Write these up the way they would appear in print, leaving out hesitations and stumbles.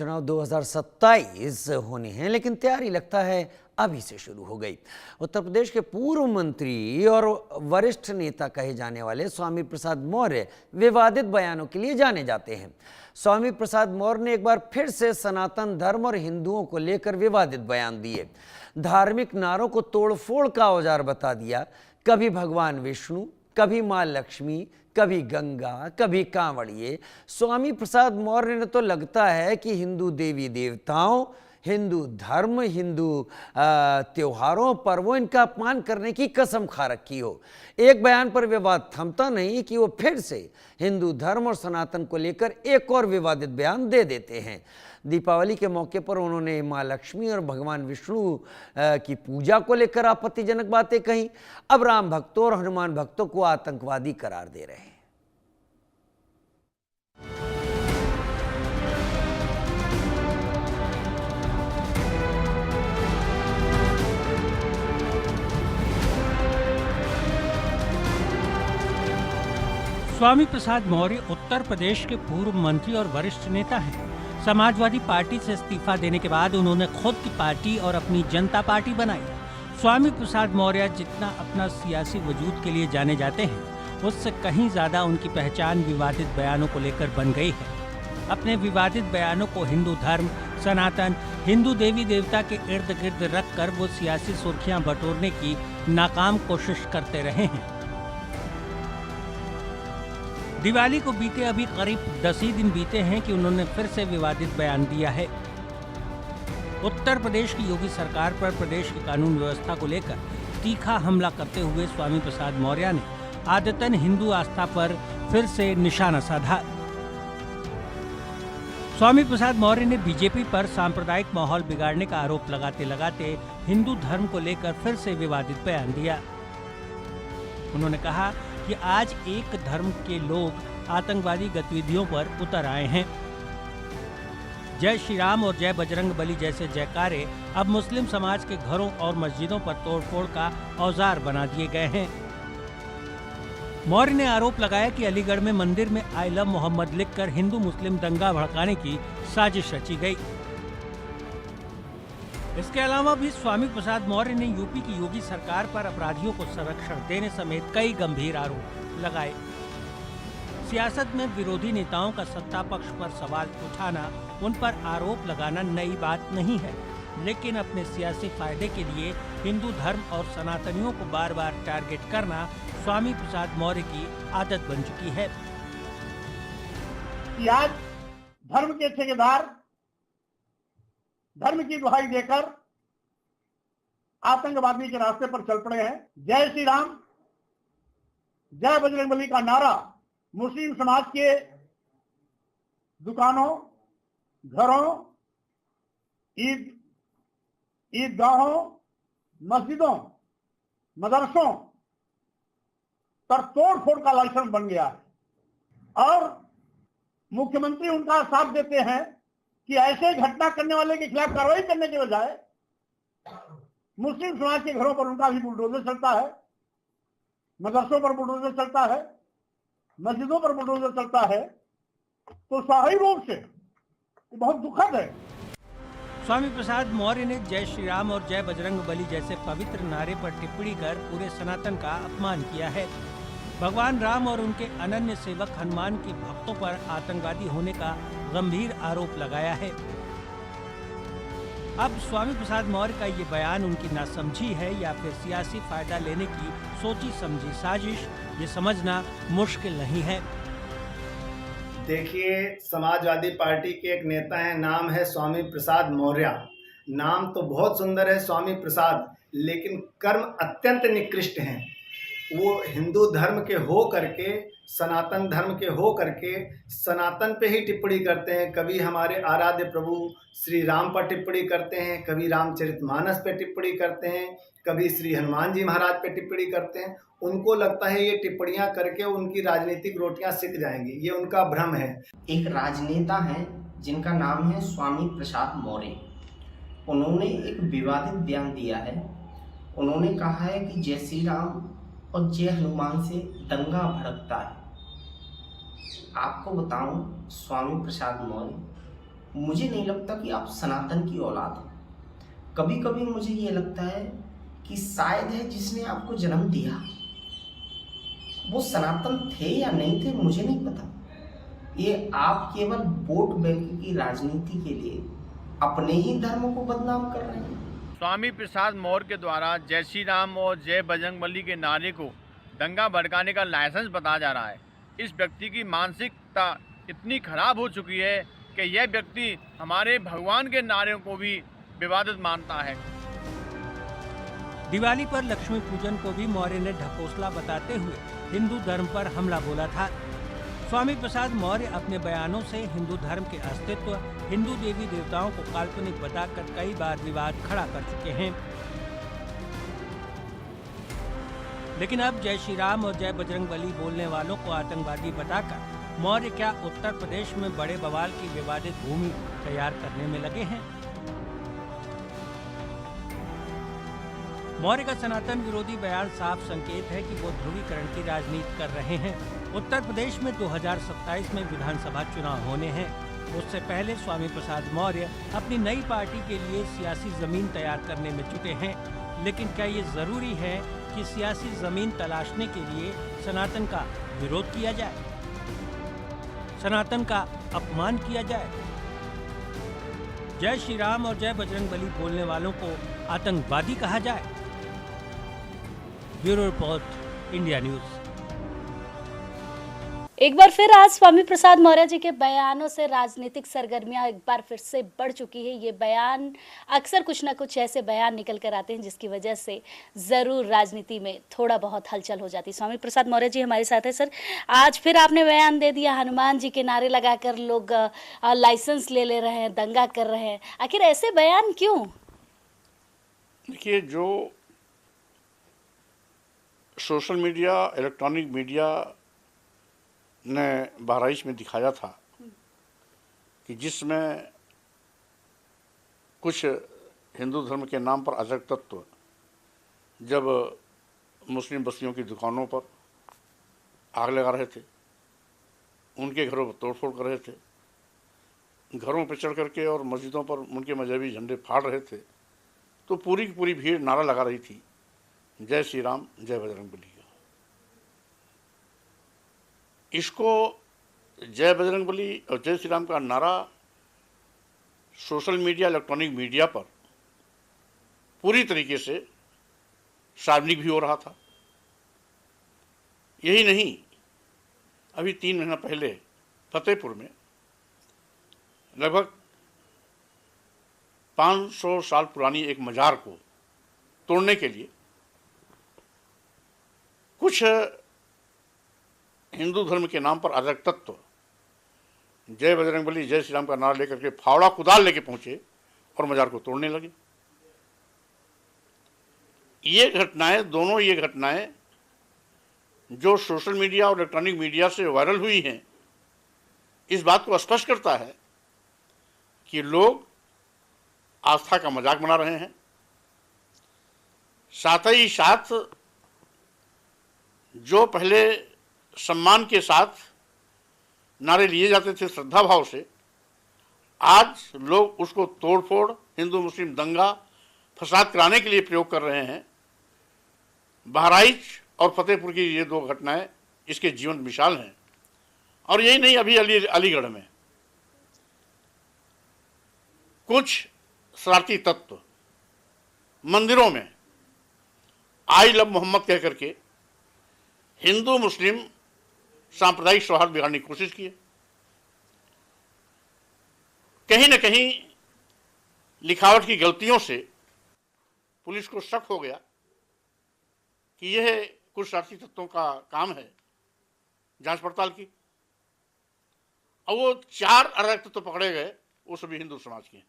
चुनाव 2027 होने हैं, लेकिन तैयारी लगता है अभी से शुरू हो गई। उत्तर प्रदेश के पूर्व मंत्री और वरिष्ठ नेता कहे जाने वाले स्वामी प्रसाद मौर्य विवादित बयानों के लिए जाने जाते हैं। स्वामी प्रसाद मौर्य ने एक बार फिर से सनातन धर्म और हिंदुओं को लेकर विवादित बयान दिए। धार्मिक नारों को तोड़फोड़ का औजार बता दिया। कभी भगवान विष्णु, कभी मां लक्ष्मी, कभी गंगा, कभी कांवड़िए। स्वामी प्रसाद मौर्य ने तो लगता है कि हिंदू देवी देवताओं, हिंदू धर्म, हिंदू त्योहारों, पर्वों, इनका अपमान करने की कसम खा रखी हो। एक बयान पर विवाद थमता नहीं कि वो फिर से हिंदू धर्म और सनातन को लेकर एक और विवादित बयान दे देते हैं। दीपावली के मौके पर उन्होंने मां लक्ष्मी और भगवान विष्णु की पूजा को लेकर आपत्तिजनक बातें कहीं। अब राम भक्तों और हनुमान भक्तों को आतंकवादी करार दे रहे हैं। स्वामी प्रसाद मौर्य उत्तर प्रदेश के पूर्व मंत्री और वरिष्ठ नेता हैं। समाजवादी पार्टी से इस्तीफा देने के बाद उन्होंने खुद की पार्टी और अपनी जनता पार्टी बनाई। स्वामी प्रसाद मौर्य जितना अपना सियासी वजूद के लिए जाने जाते हैं, उससे कहीं ज्यादा उनकी पहचान विवादित बयानों को लेकर बन गई है। अपने विवादित बयानों को हिंदू धर्म, सनातन, हिंदू देवी देवता के इर्द गिर्द रख कर वो सियासी सुर्खियां बटोरने की नाकाम कोशिश करते रहे हैं। दिवाली को बीते अभी करीब 10 ही दिन बीते हैं कि उन्होंने फिर से विवादित बयान दिया है। उत्तर प्रदेश की योगी सरकार पर प्रदेश की कानून व्यवस्था को लेकर तीखा हमला करते हुए स्वामी प्रसाद मौर्य ने आदतन हिंदू आस्था पर फिर से निशाना साधा। स्वामी प्रसाद मौर्य ने बीजेपी पर सांप्रदायिक माहौल बिगाड़ने का आरोप लगाते लगाते हिंदू धर्म को लेकर फिर से विवादित बयान दिया। उन्होंने कहा कि आज एक धर्म के लोग आतंकवादी गतिविधियों पर उतर आए हैं। जय श्री राम और जय बजरंग बली जैसे जयकारे अब मुस्लिम समाज के घरों और मस्जिदों पर तोड़फोड़ का औजार बना दिए गए हैं। मौर्य ने आरोप लगाया कि अलीगढ़ में मंदिर में आई लव मोहम्मद लिखकर हिंदू मुस्लिम दंगा भड़काने की साजिश रची गई। इसके अलावा भी स्वामी प्रसाद मौर्य ने यूपी की योगी सरकार पर अपराधियों को संरक्षण देने समेत कई गंभीर आरोप लगाए। सियासत में विरोधी नेताओं का सत्ता पक्ष पर सवाल उठाना, उन पर आरोप लगाना नई बात नहीं है, लेकिन अपने सियासी फायदे के लिए हिंदू धर्म और सनातनियों को बार बार टारगेट करना स्वामी प्रसाद मौर्य की आदत बन चुकी है। आज धर्म के ठेकेदार धर्म की दुहाई देकर आतंकवादी के रास्ते पर चल पड़े हैं। जय श्री राम, जय बजरंगबली का नारा मुस्लिम समाज के दुकानों, घरों, ईदगाहों, मस्जिदों, मदरसों पर तोड़-फोड़ का लाइसेंस बन गया है और मुख्यमंत्री उनका साथ देते हैं कि ऐसे घटना करने वाले के खिलाफ कार्रवाई करने के बजाय मुस्लिम समाज के घरों पर उनका भी बुलडोजर चलता है, मदरसों पर बुलडोजर चलता है, मस्जिदों पर बुलडोजर चलता है। तो स्वाभाविक रूप से बहुत दुखद है। स्वामी प्रसाद मौर्य ने जय श्री राम और जय बजरंग बली जैसे पवित्र नारे पर टिप्पणी कर पूरे सनातन का अपमान किया है। भगवान राम और उनके अनन्य सेवक हनुमान के भक्तों पर आतंकवादी होने का गंभीर आरोप लगाया है। अब स्वामी प्रसाद मौर्य का ये बयान उनकी नासमझी है या फिर सियासी फायदा लेने की सोची समझी साजिश, ये समझना मुश्किल नहीं है। देखिए, समाजवादी पार्टी के एक नेता हैं, नाम है स्वामी प्रसाद मौर्य। नाम तो बहुत सुंदर है स्वामी प्रसाद, लेकिन कर्म अत्यंत निकृष्ट हैं। वो हिंदू धर्म के हो करके, सनातन धर्म के हो करके सनातन पे ही टिप्पणी करते हैं। कभी हमारे आराध्य प्रभु श्री राम पर टिप्पणी करते हैं, कभी रामचरितमानस पे टिप्पणी करते हैं, कभी श्री हनुमान जी महाराज पे टिप्पणी करते हैं। उनको लगता है ये टिप्पणियां करके उनकी राजनीतिक रोटियां सिक जाएंगी, ये उनका भ्रम है। एक राजनेता हैं जिनका नाम है स्वामी प्रसाद मौर्य। उन्होंने एक विवादित बयान दिया है। उन्होंने कहा है कि जय श्री राम और जय हनुमान से दंगा भड़कता है। आपको बताऊं, स्वामी प्रसाद मौर्य मुझे नहीं लगता कि आप सनातन की औलाद हैं। कभी कभी मुझे ये लगता है कि शायद है जिसने आपको जन्म दिया वो सनातन थे या नहीं थे मुझे नहीं पता। ये आप केवल वोट बैंक की राजनीति के लिए अपने ही धर्म को बदनाम कर रहे हैं। स्वामी प्रसाद मौर्य के द्वारा जय श्री राम और जय बजरंगबली के नारे को दंगा भड़काने का लाइसेंस बताया जा रहा है। इस व्यक्ति की मानसिकता इतनी खराब हो चुकी है कि यह व्यक्ति हमारे भगवान के नारों को भी विवादित मानता है। दिवाली पर लक्ष्मी पूजन को भी मौर्य ने ढकोसला बताते हुए हिंदू धर्म पर हमला बोला था। स्वामी प्रसाद मौर्य अपने बयानों से हिंदू धर्म के अस्तित्व, हिंदू देवी देवताओं को काल्पनिक बताकर कई बार विवाद खड़ा कर चुके हैं। लेकिन अब जय श्री राम और जय बजरंगबली बोलने वालों को आतंकवादी बताकर मौर्य क्या उत्तर प्रदेश में बड़े बवाल की विवादित भूमि तैयार करने में लगे हैं? मौर्य का सनातन विरोधी बयान साफ संकेत है कि वो ध्रुवीकरण की राजनीति कर रहे हैं। उत्तर प्रदेश में 2027 में विधानसभा चुनाव होने हैं। उससे पहले स्वामी प्रसाद मौर्य अपनी नई पार्टी के लिए सियासी जमीन तैयार करने में जुटे हैं। लेकिन क्या ये जरूरी है कि सियासी जमीन तलाशने के लिए सनातन का विरोध किया जाए, सनातन का अपमान किया जाए? जय श्री राम और जय बजरंगबली बोलने वालों को आतंकवादी कहा जाए? Bureau report, India news. एक बार फिर आज स्वामी प्रसाद मौर्य जी के बयानों से राजनीतिक सरगर्मियां एक बार फिर से बढ़ चुकी है। ये बयान अक्सर कुछ ना कुछ ऐसे बयान निकल कर आते हैं जिसकी वजह से ज़रूर राजनीति में थोड़ा बहुत हलचल हो जाती है। स्वामी प्रसाद मौर्य जी हमारे साथ है। सर, आज फिर आपने बयान दे दिया, हनुमान जी के नारे लगाकर लोग लाइसेंस ले रहे हैं, दंगा कर रहे हैं। आखिर ऐसे बयान क्यों? देखिए, जो सोशल मीडिया, इलेक्ट्रॉनिक मीडिया ने बहराइच में दिखाया था कि जिसमें कुछ हिंदू धर्म के नाम पर अराजक तत्व जब मुस्लिम बस्तियों की दुकानों पर आग लगा रहे थे, उनके घरों पर तोड़फोड़ कर रहे थे, घरों पर चढ़ करके और मस्जिदों पर उनके मजहबी झंडे फाड़ रहे थे, तो पूरी की पूरी भीड़ नारा लगा रही थी, जय श्री राम जय बजरंगबली। इसको जय बजरंगबली और जय श्री राम का नारा सोशल मीडिया, इलेक्ट्रॉनिक मीडिया पर पूरी तरीके से सार्वजनिक भी हो रहा था। यही नहीं, अभी 3 महीना पहले फतेहपुर में लगभग 500 साल पुरानी एक मजार को तोड़ने के लिए कुछ हिंदू धर्म के नाम पर अराजक तत्व जय बजरंगबली जय श्री राम का नारा लेकर के फावड़ा कुदाल लेके पहुंचे और मजार को तोड़ने लगे। ये घटनाएं जो सोशल मीडिया और इलेक्ट्रॉनिक मीडिया से वायरल हुई हैं, इस बात को स्पष्ट करता है कि लोग आस्था का मजाक बना रहे हैं। साथ ही साथ जो पहले सम्मान के साथ नारे लिए जाते थे श्रद्धा भाव से, आज लोग उसको तोड़फोड़, हिंदू मुस्लिम दंगा फसाद कराने के लिए प्रयोग कर रहे हैं। बहराइच और फतेहपुर की ये 2 घटनाएं इसके जीवंत मिसाल हैं। और यही नहीं, अभी अलीगढ़ में कुछ शरारती तत्व मंदिरों में आई लव मोहम्मद कह करके हिंदू मुस्लिम सांप्रदायिक सौहार्द बिगाड़ने की कोशिश की। कहीं न कहीं लिखावट की गलतियों से पुलिस को शक हो गया कि यह कुछ शरारती तत्वों का काम है। जांच पड़ताल की और वो 4 अराजक तत्व पकड़े गए, वो सभी हिंदू समाज के हैं।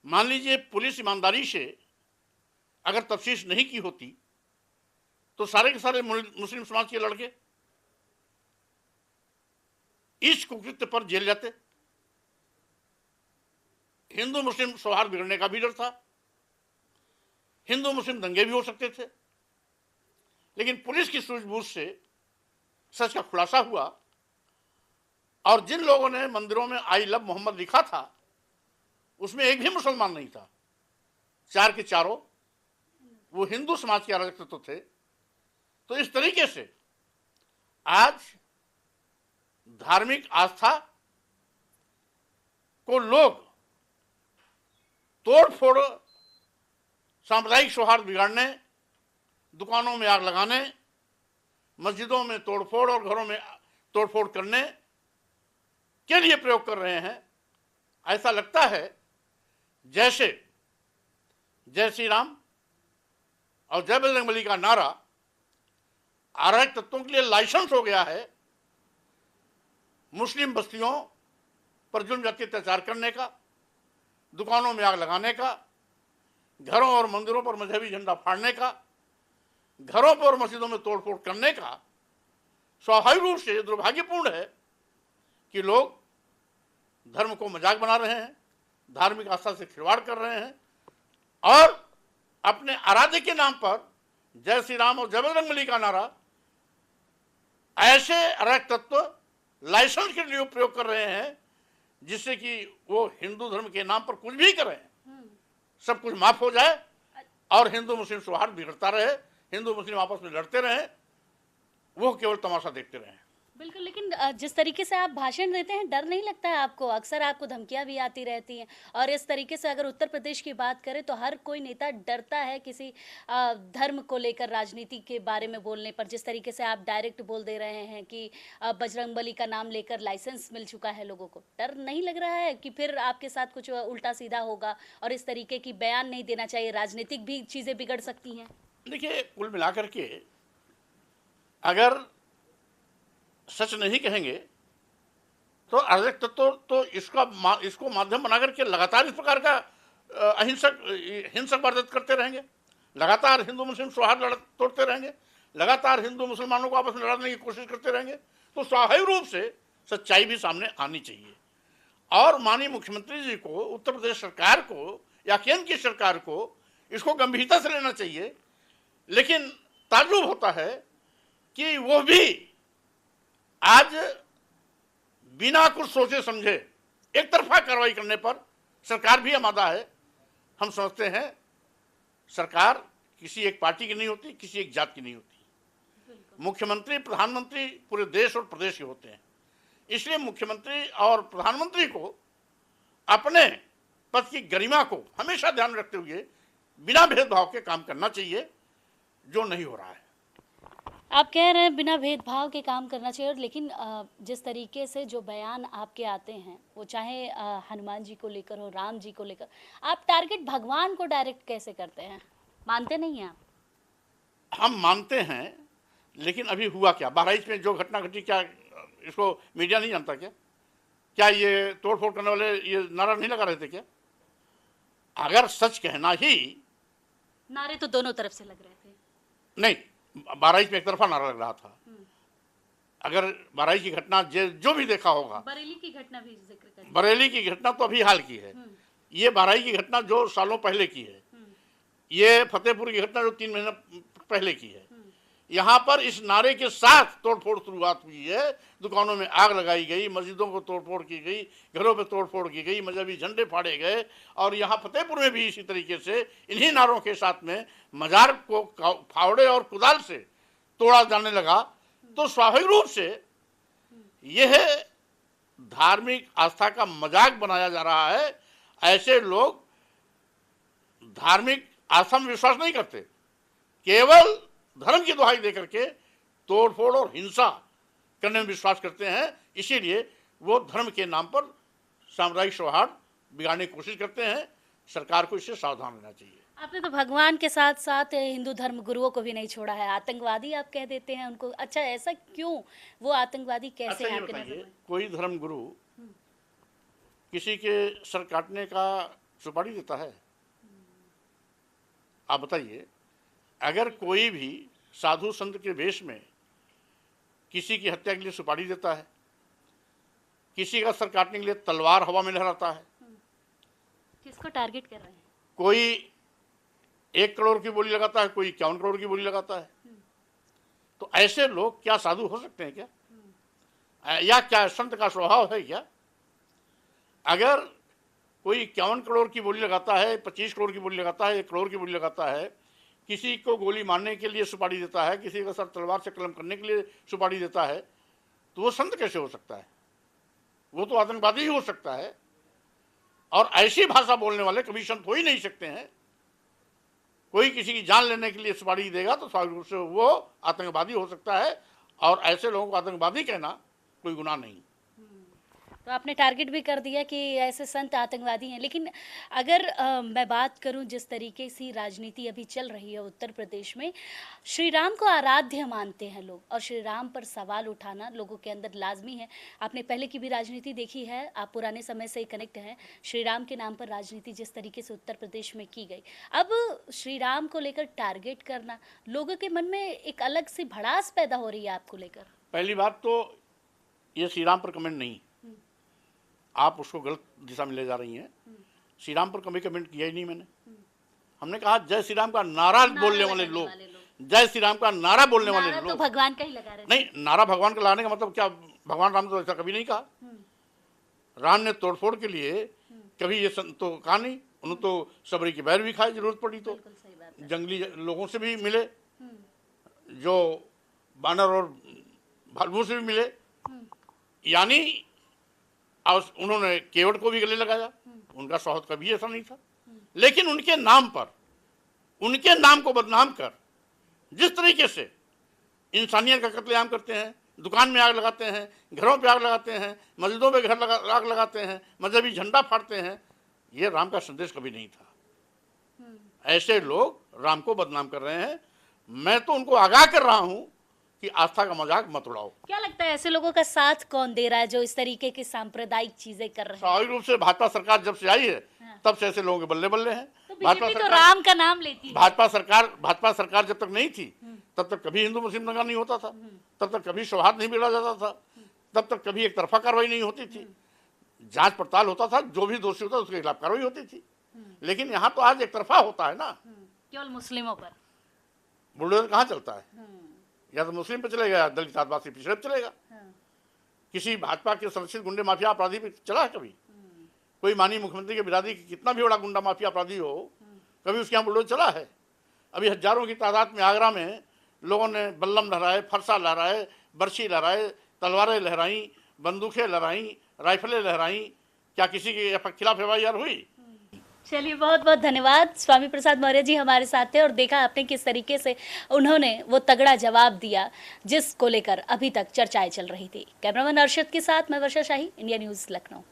मान लीजिए पुलिस ईमानदारी से अगर तफ्तीश नहीं की होती तो सारे के सारे मुस्लिम समाज के लड़के इस कुकृत्य पर जेल जाते। हिंदू मुस्लिम सौहार्द बिगड़ने का भी डर था, हिंदू मुस्लिम दंगे भी हो सकते थे। लेकिन पुलिस की सूझबूझ से सच का खुलासा हुआ और जिन लोगों ने मंदिरों में आई लव मोहम्मद लिखा था उसमें एक भी मुसलमान नहीं था, चार के चारों वो हिंदू समाज के अराजक तत्व थे। तो इस तरीके से आज धार्मिक आस्था को लोग तोड़ फोड़, सांप्रदायिक सौहार्द बिगाड़ने, दुकानों में आग लगाने, मस्जिदों में तोड़फोड़ और घरों में तोड़फोड़ करने के लिए प्रयोग कर रहे हैं। ऐसा लगता है जैसे जय श्री राम और जय बजरंगबली का नारा अराजक तत्वों के लिए लाइसेंस हो गया है मुस्लिम बस्तियों पर जुल्म जाति अत्याचार करने का, दुकानों में आग लगाने का, घरों और मंदिरों पर मजहबी झंडा फाड़ने का, घरों पर और मस्जिदों में तोड़फोड़ करने का। स्वाभाविक रूप से दुर्भाग्यपूर्ण है कि लोग धर्म को मजाक बना रहे हैं, धार्मिक आस्था से खिलवाड़ कर रहे हैं और अपने आराध्य के नाम पर जय श्री राम और जय बजरंगबली का नारा ऐसे अराजक तत्व लाइसेंस के लिए प्रयोग कर रहे हैं जिससे कि वो हिंदू धर्म के नाम पर कुछ भी करें, सब कुछ माफ हो जाए और हिंदू मुस्लिम सौहार्द बिगड़ता रहे, हिंदू मुस्लिम आपस में लड़ते रहें, वो केवल तमाशा देखते रहें। बिल्कुल, लेकिन जिस तरीके से आप भाषण देते हैं, डर नहीं लगता है आपको? अक्सर आपको धमकियां भी आती रहती हैं और इस तरीके से अगर उत्तर प्रदेश की बात करें तो हर कोई नेता डरता है किसी धर्म को लेकर राजनीति के बारे में बोलने पर। जिस तरीके से आप डायरेक्ट बोल दे रहे हैं कि बजरंगबली का नाम लेकर लाइसेंस मिल चुका है लोगों को, डर नहीं लग रहा है कि फिर आपके साथ कुछ उल्टा सीधा होगा और इस तरीके की बयान नहीं देना चाहिए, राजनीतिक भी चीज़ें बिगड़ सकती हैं? देखिए, कुल मिलाकर के अगर सच नहीं कहेंगे तो अराजक तत्व तो इसको माध्यम बना करके लगातार इस प्रकार का हिंसक वारदात करते रहेंगे, लगातार हिंदू मुस्लिम सौहार्द तोड़ते रहेंगे, लगातार हिंदू मुसलमानों को आपस में लड़ाने की कोशिश करते रहेंगे। तो स्वाभाविक रूप से सच्चाई भी सामने आनी चाहिए और माननीय मुख्यमंत्री जी को, उत्तर प्रदेश सरकार को या केंद्र की सरकार को इसको गंभीरता से लेना चाहिए। लेकिन ताज्जुब होता है कि वो भी आज बिना कुछ सोचे समझे एक तरफा कार्रवाई करने पर सरकार भी आमादा है। हम समझते हैं सरकार किसी एक पार्टी की नहीं होती, किसी एक जात की नहीं होती। मुख्यमंत्री, प्रधानमंत्री पूरे देश और प्रदेश के होते हैं। इसलिए मुख्यमंत्री और प्रधानमंत्री को अपने पद की गरिमा को हमेशा ध्यान रखते हुए बिना भेदभाव के काम करना चाहिए, जो नहीं हो रहा है। आप कह रहे हैं बिना भेदभाव के काम करना चाहिए, लेकिन जिस तरीके से जो बयान आपके आते हैं वो चाहे हनुमान जी को लेकर हो, राम जी को लेकर, आप टारगेट भगवान को डायरेक्ट कैसे करते हैं? मानते नहीं हैं आप? हम मानते हैं, लेकिन अभी हुआ क्या? बहराइच में जो घटना घटी, क्या इसको मीडिया नहीं जानता क्या? क्या ये तोड़फोड़ करने वाले ये नारा नहीं लगा रहे थे क्या? अगर सच कहना ही, नारे तो दोनों तरफ से लग रहे थे। नहीं, बहराइच में एक तरफा नारा लग रहा था। अगर बहराइच की घटना जो भी देखा होगा, बरेली की घटना भी जिक्र करें। बरेली की घटना तो अभी हाल की है, ये बहराइच की घटना जो सालों पहले की है, ये फतेहपुर की घटना जो 3 महीने पहले की है। यहाँ पर इस नारे के साथ तोड़फोड़ शुरुआत हुई है, दुकानों में आग लगाई गई, मस्जिदों को तोड़फोड़ की गई, घरों पे तोड़फोड़ की गई, मजहबी झंडे फाड़े गए और यहाँ फतेहपुर में भी इसी तरीके से इन्हीं नारों के साथ में मजार को फावड़े और कुदाल से तोड़ा जाने लगा। तो स्वाभाविक रूप से यह धार्मिक आस्था का मजाक बनाया जा रहा है। ऐसे लोग धार्मिक आस्था में विश्वास नहीं करते, केवल धर्म की दुहाई देकर के तोड़फोड़ और हिंसा करने में विश्वास करते हैं। इसीलिए वो धर्म के नाम पर सामुदायिक सौहार्द बिगाड़ने की कोशिश करते हैं। सरकार को इससे सावधान रहना चाहिए। आपने तो भगवान के साथ साथ हिंदू धर्म गुरुओं को भी नहीं छोड़ा है, आतंकवादी आप कह देते हैं उनको। अच्छा, ऐसा क्यों? वो आतंकवादी कैसे हैं आपके नजर में? कोई धर्म गुरु किसी के सर काटने का सुपारी देता है? आप बताइए। अगर कोई भी साधु संत के वेश में किसी की हत्या के लिए सुपारी देता है, किसी का सर काटने के लिए तलवार हवा में लहराता है, किसको टारगेट कर रहे हैं? कोई 1 करोड़ की बोली लगाता है, कोई 51 करोड़ की बोली लगाता है, तो ऐसे लोग क्या साधु हो सकते हैं क्या? या क्या संत का स्वभाव है क्या? अगर कोई 51 करोड़ की बोली लगाता है, 25 करोड़ की बोली लगाता है, 1 करोड़ की बोली लगाता है, किसी को गोली मारने के लिए सुपारी देता है, किसी का सर तलवार से कलम करने के लिए सुपारी देता है, तो वो संत कैसे हो सकता है? वो तो आतंकवादी ही हो सकता है। और ऐसी भाषा बोलने वाले कभी संत हो ही नहीं सकते हैं। कोई किसी की जान लेने के लिए सुपारी देगा तो स्वाभाविक रूप से वो आतंकवादी हो सकता है, और ऐसे लोगों को आतंकवादी कहना कोई गुनाह नहीं। तो आपने टारगेट भी कर दिया कि ऐसे संत आतंकवादी हैं, लेकिन अगर मैं बात करूं जिस तरीके से राजनीति अभी चल रही है उत्तर प्रदेश में, श्री राम को आराध्य मानते हैं लोग, और श्री राम पर सवाल उठाना लोगों के अंदर लाजमी है। आपने पहले की भी राजनीति देखी है, आप पुराने समय से कनेक्ट हैं। श्री राम के नाम पर राजनीति जिस तरीके से उत्तर प्रदेश में की गई, अब श्री राम को लेकर टारगेट करना, लोगों के मन में एक अलग सी भड़ास पैदा हो रही है आपको लेकर। पहली बात तो ये श्री राम पर कमेंट नहीं, आप उसको गलत दिशा में ले जा रही हैं। श्री राम पर कभी कमेंट किया ही नहीं मैंने। हमने कहा जय श्री राम का नारा बोलने वाले लोग, जय श्री राम का नारा बोलने वाले लोग, तो भगवान का ही लगा रहे नहीं, नारा भगवान का लगाने का मतलब क्या? भगवान राम तो ऐसा कभी नहीं कहा। राम ने तोड़फोड़ के लिए कभी ये तो कहा नहीं। उन्होंने तो सबरी की बैर भी खाई, जरूरत पड़ी तो जंगली लोगों से भी मिले, जो बानर और भालुओं से भी मिले, यानी उन्होंने केवट को भी गले लगाया। उनका स्वागत कभी ऐसा नहीं था। लेकिन उनके नाम पर, उनके नाम को बदनाम कर जिस तरीके से इंसानियत का कत्लेआम करते हैं, दुकान में आग लगाते हैं, घरों पे आग लगाते हैं, मस्जिदों पे आग लगाते हैं, मजहबी झंडा फाड़ते हैं, ये राम का संदेश कभी नहीं था। ऐसे लोग राम को बदनाम कर रहे हैं। मैं तो उनको आगाह कर रहा हूं कि आस्था का मजाक मत उड़ाओ। क्या लगता है ऐसे लोगों का साथ कौन दे रहा है जो इस तरीके की सांप्रदायिक चीजें कर रहे हैं? स्वाभाविक रूप से भाजपा सरकार जब से आई है तब से ऐसे लोगों के बल्ले बल्ले हैं। तो बीजेपी तो राम का नाम लेती है। भाजपा सरकार जब तक नहीं थी तब तक कभी हिंदू मुस्लिम दंगा नहीं होता था, तब तक कभी सौहार्द नहीं बिगड़ा जाता था, तब तक कभी एक तरफा कार्रवाई नहीं होती थी। जांच पड़ताल होता था, जो भी दोषी होता उसके खिलाफ कार्रवाई होती थी। लेकिन यहाँ तो आज एक तरफा होता है ना, केवल मुस्लिमों पर। बुलडोजर कहाँ चलता है? या तो मुस्लिम पे चलेगा या दलित आदिवासी पिछड़े पे चलेगा। किसी भाजपा के संरक्षित गुंडे माफिया अपराधी पे चला है कभी? कोई माननीय मुख्यमंत्री के बिरादरी की कितना भी बड़ा गुंडा माफिया अपराधी हो, कभी उसके यहाँ बुलडोजर चला है? अभी हजारों की तादाद में आगरा में लोगों ने बल्लम लहराए, फरसा लहराए, बर्छी लहराए, तलवारें लहराई, बंदूकें लहराई, राइफलें लहराई। क्या किसी के खिलाफ एफआईआर हुई? चलिए, बहुत बहुत धन्यवाद। स्वामी प्रसाद मौर्य जी हमारे साथ थे और देखा आपने किस तरीके से उन्होंने वो तगड़ा जवाब दिया जिसको लेकर अभी तक चर्चाएं चल रही थी। कैमरामैन अर्शद के साथ मैं वर्षा शाही, इंडिया न्यूज़ लखनऊ।